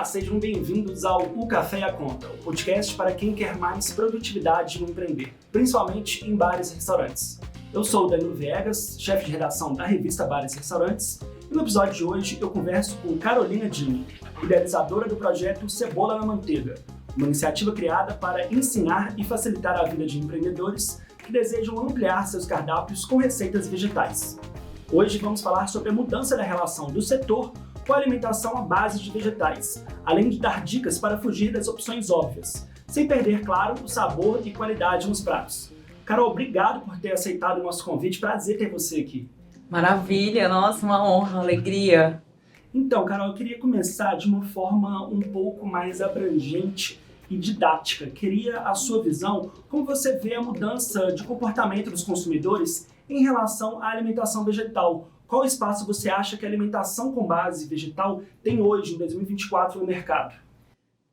sejam bem-vindos ao O Café e a Conta, o podcast para quem quer mais produtividade no empreender, principalmente em bares e restaurantes. Eu sou o Danilo Viegas, chefe de redação da revista Bares e Restaurantes, e no episódio de hoje eu converso com Carolina Dini, idealizadora do projeto Cebola na Manteiga, uma iniciativa criada para ensinar e facilitar a vida de empreendedores que desejam ampliar seus cardápios com receitas vegetais. Hoje vamos falar sobre a mudança da relação do setor com a alimentação à base de vegetais, além de dar dicas para fugir das opções óbvias, sem perder, claro, o sabor e qualidade nos pratos. Carol, obrigado por ter aceitado o nosso convite, prazer ter você aqui. Maravilha, nossa, uma honra, uma alegria. Então, Carol, eu queria começar de uma forma um pouco mais abrangente e didática. Queria a sua visão, como você vê a mudança de comportamento dos consumidores em relação à alimentação vegetal. Qual espaço você acha que a alimentação com base vegetal tem hoje, em 2024, no mercado?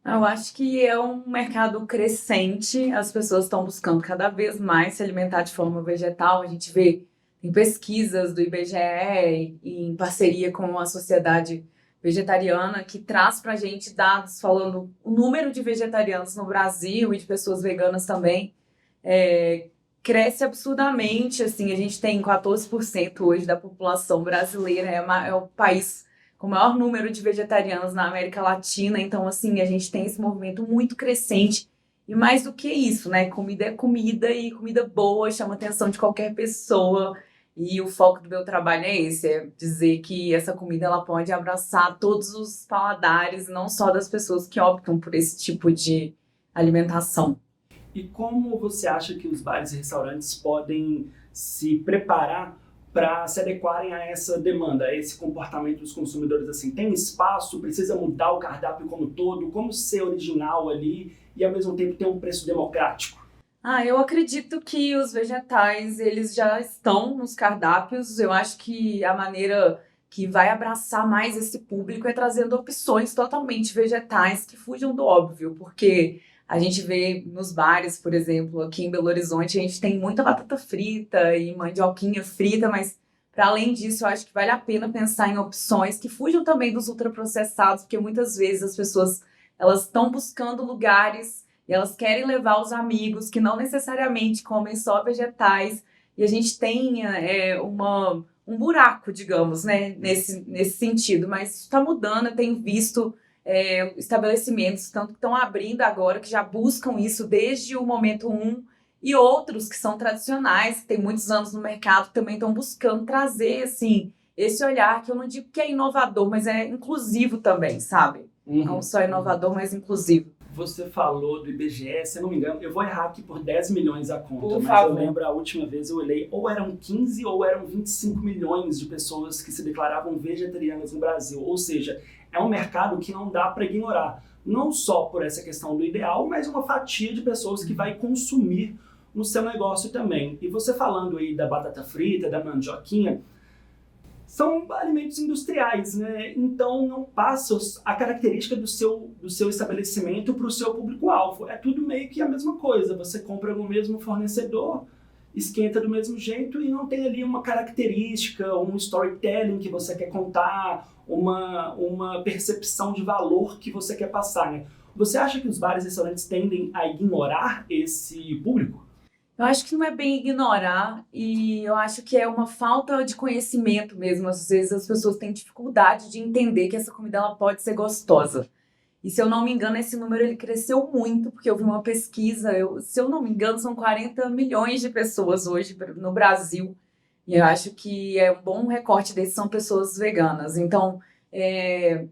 Eu acho que é um mercado crescente, as pessoas estão buscando cada vez mais se alimentar de forma vegetal. A gente vê em pesquisas do IBGE e em parceria com a Sociedade Vegetariana, que traz para a gente dados falando o número de vegetarianos no Brasil e de pessoas veganas também. Cresce absurdamente, assim, a gente tem 14% hoje da população brasileira, é o país com o maior número de vegetarianos na América Latina, então, assim, a gente tem esse movimento muito crescente, e mais do que isso, né, comida é comida, e comida boa chama a atenção de qualquer pessoa, e o foco do meu trabalho é esse, é dizer que essa comida, ela pode abraçar todos os paladares, não só das pessoas que optam por esse tipo de alimentação. E como você acha que os bares e restaurantes podem se preparar para se adequarem a essa demanda, a esse comportamento dos consumidores? Assim, tem espaço? Precisa mudar o cardápio como um todo? Como ser original ali e ao mesmo tempo ter um preço democrático? Eu acredito que os vegetais, eles já estão nos cardápios. Eu acho que a maneira que vai abraçar mais esse público é trazendo opções totalmente vegetais que fujam do óbvio, porque a gente vê nos bares, por exemplo, aqui em Belo Horizonte, a gente tem muita batata frita e mandioquinha frita, mas para além disso, eu acho que vale a pena pensar em opções que fujam também dos ultraprocessados, porque muitas vezes as pessoas elas estão buscando lugares e elas querem levar os amigos que não necessariamente comem só vegetais, e a gente tem um buraco, digamos, né, nesse sentido, mas isso está mudando. Eu tenho visto estabelecimentos tanto que estão abrindo agora, que já buscam isso desde o momento 1, e outros que são tradicionais, que têm muitos anos no mercado, também estão buscando trazer, assim, esse olhar que eu não digo que é inovador, mas é inclusivo também, sabe? Não só inovador, mas inclusivo. Você falou do IBGE, se eu não me engano, eu vou errar aqui por 10 milhões a conta, Por mas favor. eu lembro a última vez eu olhei, ou eram 15 ou eram 25 milhões de pessoas que se declaravam vegetarianas no Brasil, ou seja, é um mercado que não dá para ignorar, não só por essa questão do ideal, mas uma fatia de pessoas que vai consumir no seu negócio também. E você falando aí da batata frita, da mandioquinha, são alimentos industriais, né? Então não passa a característica do seu estabelecimento para o seu público-alvo. É tudo meio que a mesma coisa. Você compra no mesmo fornecedor, esquenta do mesmo jeito e não tem ali uma característica, um storytelling que você quer contar, uma percepção de valor que você quer passar, né? Você acha que os bares e restaurantes tendem a ignorar esse público? Eu acho que não é bem ignorar, e eu acho que é uma falta de conhecimento mesmo. Às vezes as pessoas têm dificuldade de entender que essa comida ela pode ser gostosa. E se eu não me engano, esse número ele cresceu muito, porque eu vi uma pesquisa, se eu não me engano, são 40 milhões de pessoas hoje no Brasil. E eu acho que é um bom recorte desses são pessoas veganas. Então,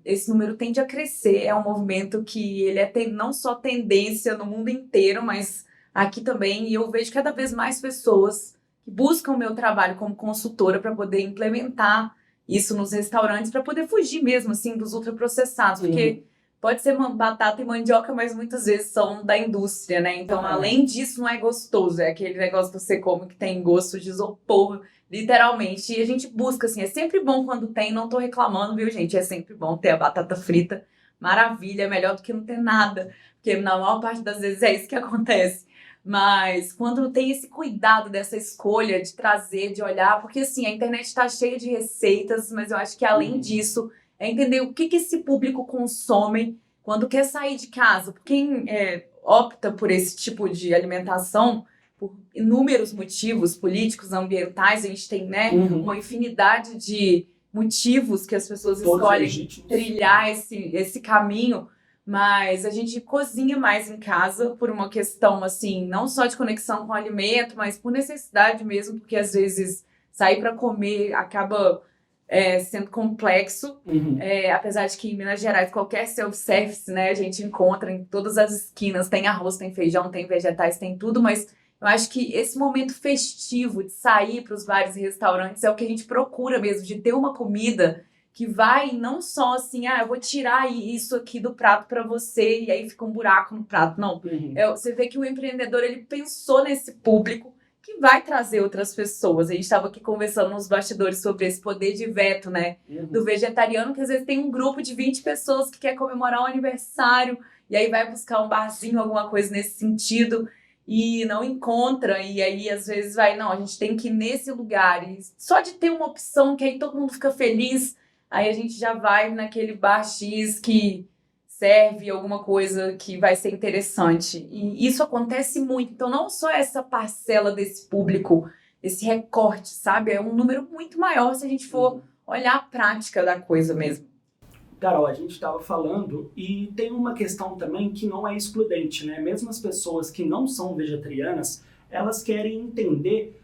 esse número tende a crescer, é um movimento que ele não só tendência no mundo inteiro, mas aqui também, e eu vejo cada vez mais pessoas que buscam o meu trabalho como consultora para poder implementar isso nos restaurantes, para poder fugir mesmo, assim, dos ultraprocessados, porque pode ser batata e mandioca, mas muitas vezes são da indústria, né? Então, além disso, não é gostoso, é aquele negócio que você come que tem gosto de isopor, literalmente, e a gente busca, assim, é sempre bom quando tem, não tô reclamando, viu, gente? É sempre bom ter a batata frita, maravilha, é melhor do que não ter nada, porque na maior parte das vezes é isso que acontece. Mas quando tem esse cuidado dessa escolha de trazer, de olhar, porque assim, a internet está cheia de receitas, mas eu acho que além disso, é entender o que esse público consome quando quer sair de casa, quem opta por esse tipo de alimentação, por inúmeros motivos políticos, ambientais, a gente tem, né, uma infinidade de motivos que as pessoas Todos escolhem legítimos. trilhar esse caminho, mas a gente cozinha mais em casa por uma questão, assim, não só de conexão com o alimento, mas por necessidade mesmo, porque às vezes sair para comer acaba sendo complexo, apesar de que em Minas Gerais qualquer self-service, né, a gente encontra em todas as esquinas, tem arroz, tem feijão, tem vegetais, tem tudo, mas eu acho que esse momento festivo de sair para os bares e restaurantes é o que a gente procura mesmo, de ter uma comida que vai não só assim, eu vou tirar isso aqui do prato para você e aí fica um buraco no prato. Não, você vê que o empreendedor ele pensou nesse público que vai trazer outras pessoas. A gente estava aqui conversando nos bastidores sobre esse poder de veto, né, do vegetariano, que às vezes tem um grupo de 20 pessoas que quer comemorar um aniversário e aí vai buscar um barzinho, alguma coisa nesse sentido, e não encontra, e aí às vezes a gente tem que ir nesse lugar, e só de ter uma opção que aí todo mundo fica feliz, aí a gente já vai naquele bar X que serve alguma coisa que vai ser interessante, e isso acontece muito, então não só essa parcela desse público, esse recorte, sabe, é um número muito maior se a gente for olhar a prática da coisa mesmo. Carol, a gente estava falando e tem uma questão também que não é excludente, né? Mesmo as pessoas que não são vegetarianas, elas querem entender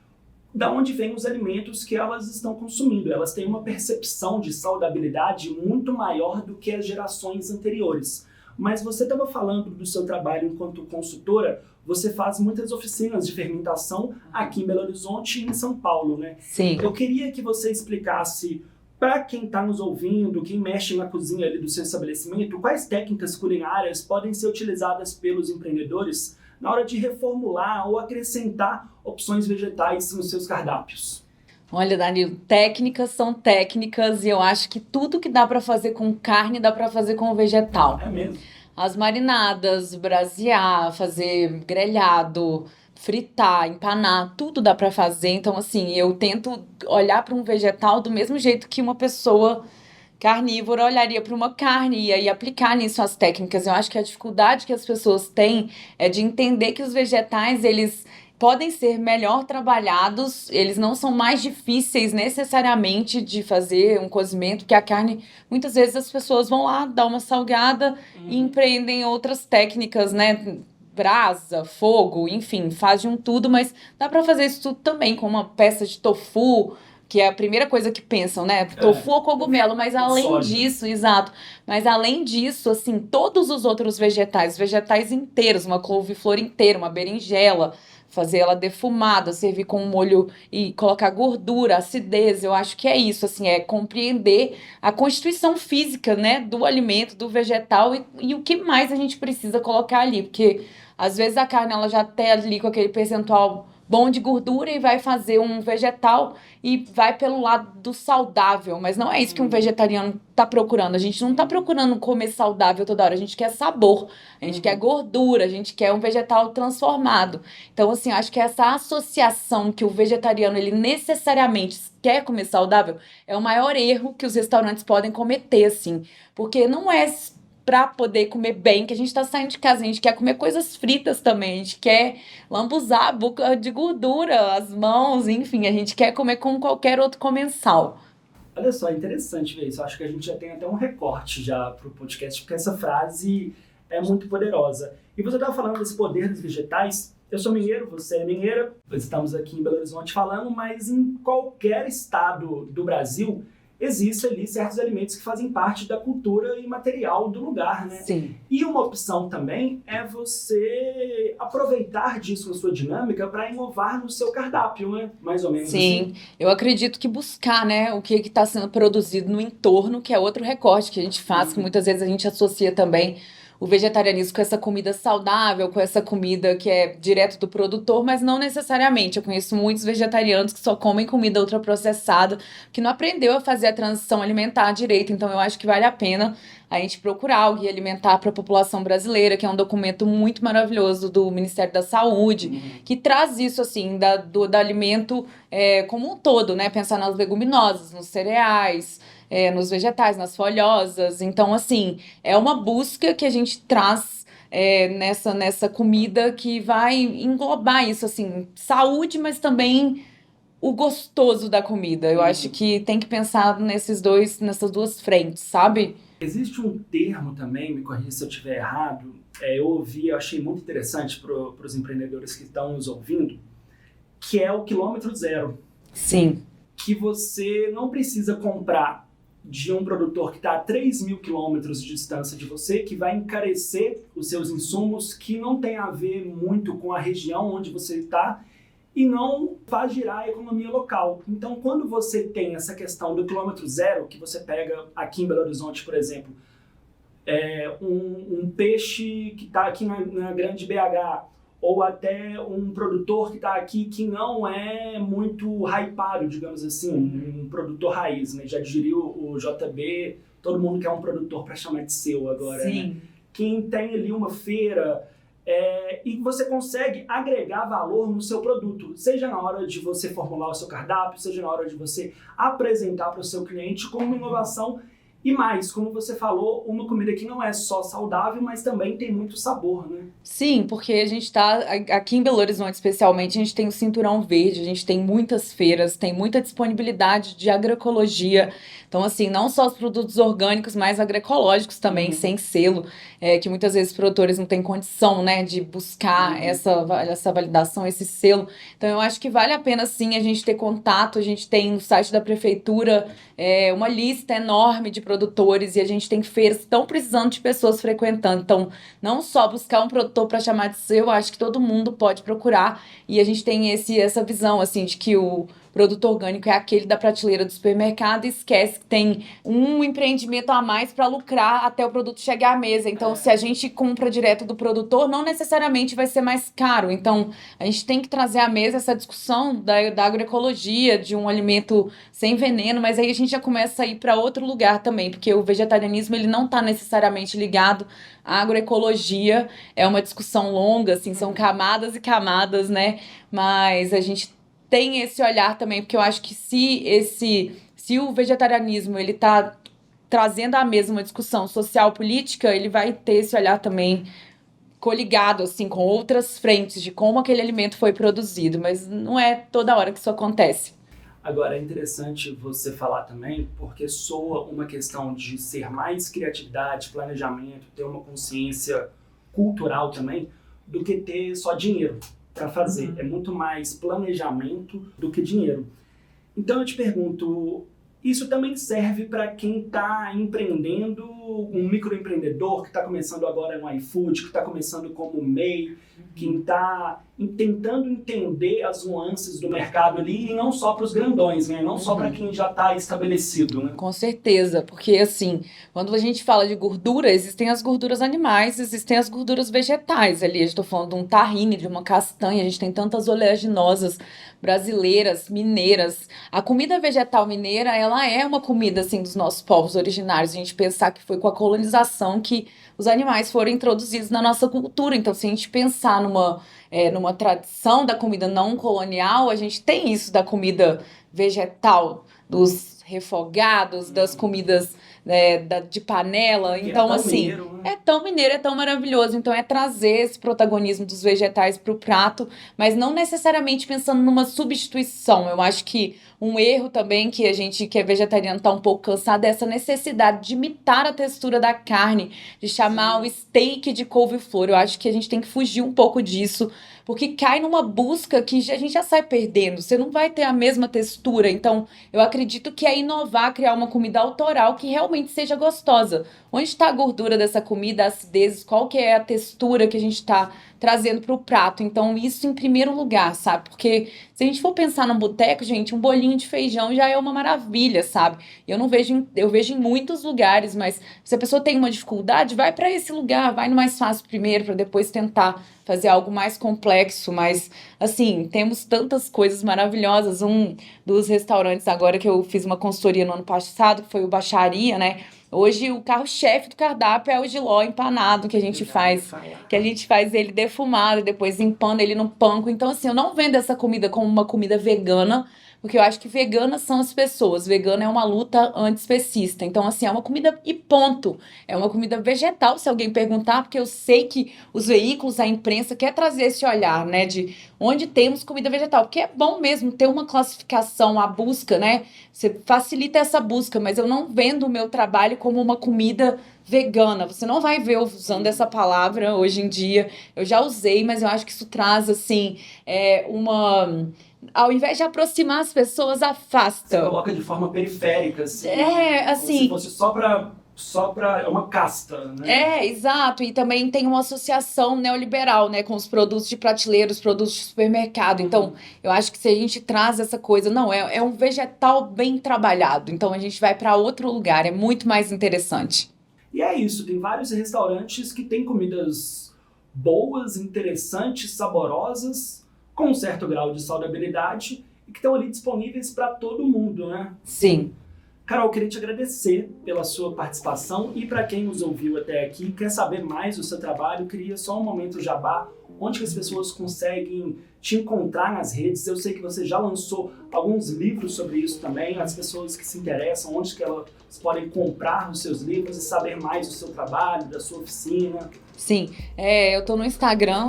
de onde vêm os alimentos que elas estão consumindo. Elas têm uma percepção de saudabilidade muito maior do que as gerações anteriores. Mas você estava falando do seu trabalho enquanto consultora, você faz muitas oficinas de fermentação aqui em Belo Horizonte e em São Paulo, né? Sim. Eu queria que você explicasse para quem está nos ouvindo, quem mexe na cozinha ali do seu estabelecimento, quais técnicas culinárias podem ser utilizadas pelos empreendedores na hora de reformular ou acrescentar opções vegetais nos seus cardápios? Olha, Danilo, técnicas são técnicas e eu acho que tudo que dá para fazer com carne dá para fazer com vegetal. É mesmo? As marinadas, brasear, fazer grelhado, fritar, empanar, tudo dá para fazer. Então, assim, eu tento olhar para um vegetal do mesmo jeito que uma pessoa carnívora olharia para uma carne e aí aplicar nisso as técnicas. Eu acho que a dificuldade que as pessoas têm é de entender que os vegetais, eles podem ser melhor trabalhados, eles não são mais difíceis necessariamente de fazer um cozimento, porque a carne, muitas vezes as pessoas vão lá, dar uma salgada e empreendem outras técnicas, né? Brasa, fogo, enfim, fazem um tudo, mas dá para fazer isso tudo também com uma peça de tofu, que é a primeira coisa que pensam, né? Tofu ou cogumelo, mas além disso, exato. Mas além disso, assim, todos os outros vegetais inteiros, uma couve-flor inteira, uma berinjela, fazer ela defumada, servir com um molho e colocar gordura, acidez, eu acho que é isso, assim, é compreender a constituição física, né, do alimento, do vegetal e o que mais a gente precisa colocar ali, porque às vezes a carne ela já tá ali com aquele percentual bom de gordura e vai fazer um vegetal e vai pelo lado do saudável, mas não é isso que um vegetariano tá procurando. A gente não tá procurando comer saudável toda hora, a gente quer sabor, a gente quer gordura, a gente quer um vegetal transformado. Então, assim, acho que essa associação que o vegetariano, ele necessariamente quer comer saudável, é o maior erro que os restaurantes podem cometer, assim, porque não é para poder comer bem que a gente tá saindo de casa, a gente quer comer coisas fritas também, a gente quer lambuzar a boca de gordura, as mãos, enfim, a gente quer comer como qualquer outro comensal. Olha só, é interessante ver isso. Acho que a gente já tem até um recorte já pro podcast, porque essa frase é muito poderosa. E você estava falando desse poder dos vegetais. Eu sou mineiro, você é mineira, estamos aqui em Belo Horizonte falando, mas em qualquer estado do Brasil existem ali certos alimentos que fazem parte da cultura imaterial do lugar, né? Sim. E uma opção também é você aproveitar disso na sua dinâmica para inovar no seu cardápio, né? Mais ou menos. Sim, assim. eu acredito que buscar, né, o que está sendo produzido no entorno, que é outro recorte que a gente faz, que muitas vezes a gente associa também o vegetarianismo com essa comida saudável, com essa comida que é direto do produtor, mas não necessariamente. Eu conheço muitos vegetarianos que só comem comida ultraprocessada, que não aprendeu a fazer a transição alimentar direito. Então, eu acho que vale a pena a gente procurar o Guia Alimentar para a População Brasileira, que é um documento muito maravilhoso do Ministério da Saúde, que traz isso, assim, do alimento como um todo, né? Pensar nas leguminosas, nos cereais, nos vegetais, nas folhosas. Então, assim, é uma busca que a gente traz nessa comida que vai englobar isso, assim, saúde, mas também o gostoso da comida. Eu acho que tem que pensar nessas duas frentes, sabe? Existe um termo também, me corrija se eu estiver errado, eu ouvi, eu achei muito interessante para os empreendedores que estão nos ouvindo, que é o quilômetro zero. Sim. Que você não precisa comprar de um produtor que está a 3.000 quilômetros de distância de você, que vai encarecer os seus insumos, que não tem a ver muito com a região onde você está, e não faz girar a economia local. Então, quando você tem essa questão do quilômetro zero, que você pega aqui em Belo Horizonte, por exemplo, um peixe que está aqui na grande BH, ou até um produtor que está aqui que não é muito hypado, digamos assim, um produtor raiz, né? Já diria o JB, todo mundo quer um produtor para chamar de seu agora. Sim. Né? Quem tem ali uma feira... e você consegue agregar valor no seu produto, seja na hora de você formular o seu cardápio, seja na hora de você apresentar para o seu cliente como uma inovação e mais, como você falou, uma comida que não é só saudável, mas também tem muito sabor, né? Sim, porque a gente tá aqui em Belo Horizonte especialmente, a gente tem o Cinturão Verde, a gente tem muitas feiras, tem muita disponibilidade de agroecologia. Então, assim, não só os produtos orgânicos, mas agroecológicos também, sem selo, que muitas vezes os produtores não têm condição, né, de buscar essa validação, esse selo. Então, eu acho que vale a pena, sim, a gente ter contato. A gente tem no site da prefeitura uma lista enorme de produtores e a gente tem feiras que estão precisando de pessoas frequentando. Então, não só buscar um produtor para chamar de seu, eu acho que todo mundo pode procurar. E a gente tem essa visão, assim, de que o produto orgânico é aquele da prateleira do supermercado e esquece que tem um empreendimento a mais para lucrar até o produto chegar à mesa. Então, se a gente compra direto do produtor, não necessariamente vai ser mais caro. Então, a gente tem que trazer à mesa essa discussão da agroecologia, de um alimento sem veneno, mas aí a gente já começa a ir para outro lugar também, porque o vegetarianismo ele não está necessariamente ligado à agroecologia. É uma discussão longa, assim, são camadas e camadas, né? Mas a gente tem esse olhar também, porque eu acho que se o vegetarianismo ele tá trazendo à mesa uma discussão social política, ele vai ter esse olhar também coligado assim com outras frentes de como aquele alimento foi produzido, mas não é toda hora que isso acontece. Agora, é interessante você falar também, porque soa uma questão de ser mais criatividade, planejamento, ter uma consciência cultural também, do que ter só dinheiro para fazer. É muito mais planejamento do que dinheiro. Então eu te pergunto, isso também serve para quem está empreendendo, um microempreendedor que está começando agora no iFood, que está começando como MEI, quem está tentando entender as nuances do mercado ali, e não só para os grandões, né? Não só para quem já está estabelecido. Né? Com certeza, porque assim, quando a gente fala de gordura, existem as gorduras animais, existem as gorduras vegetais ali. Eu estou falando de um tahine, de uma castanha, a gente tem tantas oleaginosas brasileiras, mineiras. A comida vegetal mineira, ela é uma comida assim dos nossos povos originários. A gente pensar que foi com a colonização que os animais foram introduzidos na nossa cultura. Então, se a gente pensar numa tradição da comida não colonial, a gente tem isso da comida vegetal, dos refogados, das comidas de panela. Então, assim, mineiro, né? é tão mineiro, é tão maravilhoso. Então, é trazer esse protagonismo dos vegetais para o prato, mas não necessariamente pensando numa substituição. Eu acho que um erro também que a gente que é vegetariano está um pouco cansado é essa necessidade de imitar a textura da carne, de chamar o steak de couve-flor. Eu acho que a gente tem que fugir um pouco disso, porque cai numa busca que a gente já sai perdendo. Você não vai ter a mesma textura. Então, eu acredito que é inovar, criar uma comida autoral que realmente seja gostosa. Onde está a gordura dessa comida, a acidez, qual que é a textura que a gente está trazendo para o prato. Então, isso em primeiro lugar, sabe? Porque se a gente for pensar num boteco, gente, um bolinho de feijão já é uma maravilha, sabe? Eu vejo em muitos lugares, mas se a pessoa tem uma dificuldade, vai para esse lugar, vai no mais fácil primeiro, para depois tentar fazer algo mais complexo. Mas, assim, temos tantas coisas maravilhosas. Um dos restaurantes agora que eu fiz uma consultoria no ano passado, que foi o Baixaria, né? Hoje o carro-chefe do cardápio é o jiló empanado que a gente faz ele defumado, depois empana ele no panko. Então, assim, eu não vendo essa comida como uma comida vegana, porque eu acho que veganas são as pessoas. Vegana é uma luta antiespecista. Então, assim, é uma comida e ponto. É uma comida vegetal, se alguém perguntar, porque eu sei que os veículos, a imprensa quer trazer esse olhar, né, de onde temos comida vegetal. Porque é bom mesmo ter uma classificação, a busca, né? Você facilita essa busca, mas eu não vendo o meu trabalho como uma comida vegana. Você não vai ver eu usando essa palavra hoje em dia. Eu já usei, mas eu acho que isso traz, assim, uma... Ao invés de aproximar as pessoas, afasta. Você coloca de forma periférica, assim. Assim... Como se fosse só pra... É uma casta, né? Exato. E também tem uma associação neoliberal, né, com os produtos de prateleira, os produtos de supermercado. Então, eu acho que se a gente traz essa coisa... Não, é um vegetal bem trabalhado. Então, a gente vai para outro lugar. É muito mais interessante. E é isso. Tem vários restaurantes que têm comidas boas, interessantes, saborosas, com um certo grau de saudabilidade e que estão ali disponíveis para todo mundo, né? Sim. Carol, queria te agradecer pela sua participação e para quem nos ouviu até aqui, quer saber mais do seu trabalho, queria só um momento jabá, onde que as pessoas conseguem te encontrar nas redes. Eu sei que você já lançou alguns livros sobre isso também, as pessoas que se interessam, onde que elas podem comprar os seus livros e saber mais do seu trabalho, da sua oficina. Sim, eu tô no Instagram,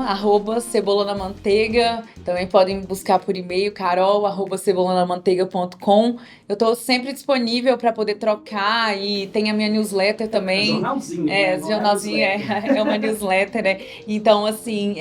@cebolanamanteiga, também podem buscar por e-mail, carol@cebolanamanteiga.com. Eu tô sempre disponível para poder trocar e tem a minha newsletter também. Jornalzinho, jornalzinho é uma newsletter, né? Então, assim,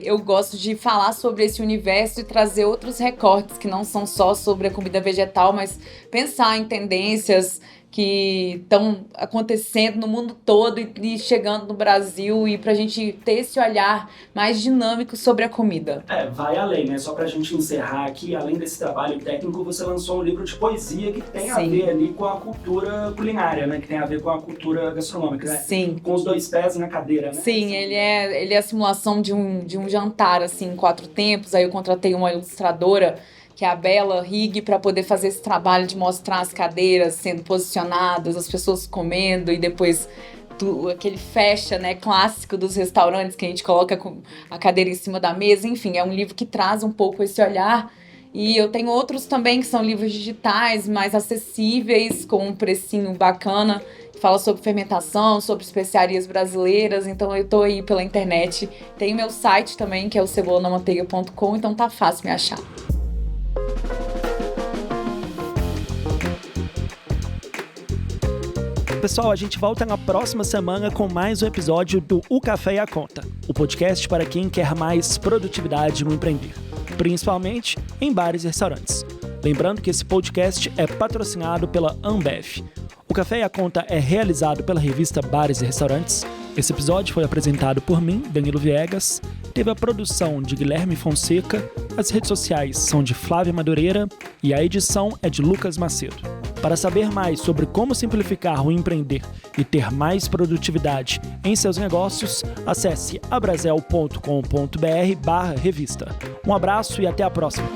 eu gosto de falar sobre esse universo e trazer outros recortes que não são só sobre a comida vegetal, mas pensar em tendências que estão acontecendo no mundo todo e chegando no Brasil, e pra gente ter esse olhar mais dinâmico sobre a comida. Vai além, né? Só pra gente encerrar aqui, além desse trabalho técnico, você lançou um livro de poesia que tem a ver ali com a cultura culinária, né? Que tem a ver com a cultura gastronômica, né? Sim. Com os dois pés na cadeira, né? Sim, ele é a simulação de um jantar, assim, 4 tempos. Aí eu contratei uma ilustradora, que é a Bela Rig, para poder fazer esse trabalho de mostrar as cadeiras sendo posicionadas, as pessoas comendo e depois aquele fecha, né, clássico dos restaurantes que a gente coloca a cadeira em cima da mesa. Enfim, é um livro que traz um pouco esse olhar. E eu tenho outros também que são livros digitais, mais acessíveis, com um precinho bacana, que fala sobre fermentação, sobre especiarias brasileiras. Então eu tô aí pela internet. Tem meu site também, que é o cebolanamanteiga.com, então tá fácil me achar. Pessoal, a gente volta na próxima semana com mais um episódio do O Café e a Conta, o podcast para quem quer mais produtividade no empreender, principalmente em bares e restaurantes. Lembrando que esse podcast é patrocinado pela Ambev. O Café e a Conta é realizado pela revista Bares e Restaurantes. Esse episódio foi apresentado por mim, Danilo Viegas, teve a produção de Guilherme Fonseca, as redes sociais são de Flávia Madureira e a edição é de Lucas Macedo. Para saber mais sobre como simplificar o empreender e ter mais produtividade em seus negócios, acesse abrazel.com.br/revista. Um abraço e até a próxima!